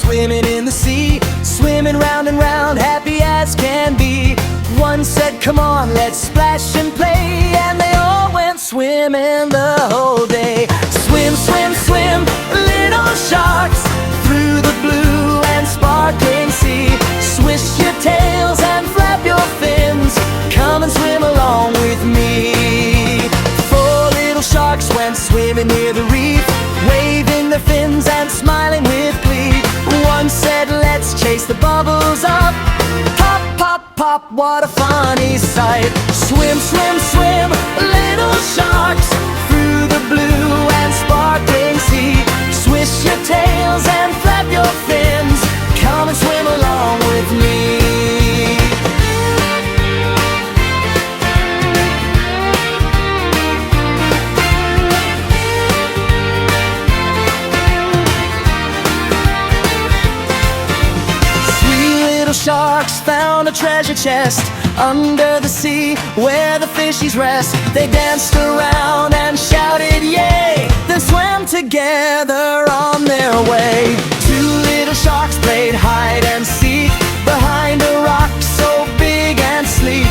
swimming in the sea, swimming round and round, happy as can be. One said, come on, let's splash and play, and they all went swimming the whole day. Swim, swim, swim, little sharks, through the blue and sparkling sea. Swish your tails and flap your fins, come and swim along with me. Four little sharks went swimming near the reef, waving their fins and smiling with glee. One said, let's chase the bubbles up, pop, pop, pop, what a funny sight. Swim, swim, swim, little sharks, through the blue and sparkling sea. Swish your tails and flap your fins, come and swim along with me. Sharks found a treasure chest under the sea where the fishies rest. They danced around and shouted yay, then swam together on their way. Two little sharks played hide and seek behind a rock so big and sleek.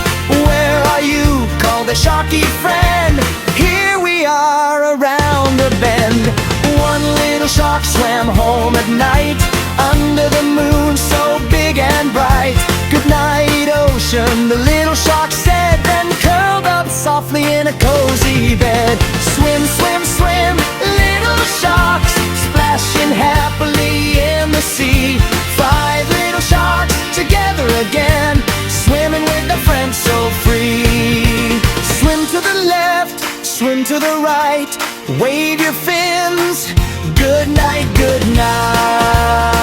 Where are you? Called the sharky friend. Here we are around a bend. One little shark swam home at night under the moon so big and bright. Good night, ocean, the little shark said, then curled up softly in a cozy bed. Swim, swim, swim, little sharks, splashing happily in the sea. Five little sharks together again, swimming with their friends so free. Swim to the left, swim to the right, wave your fins. Good night, good night.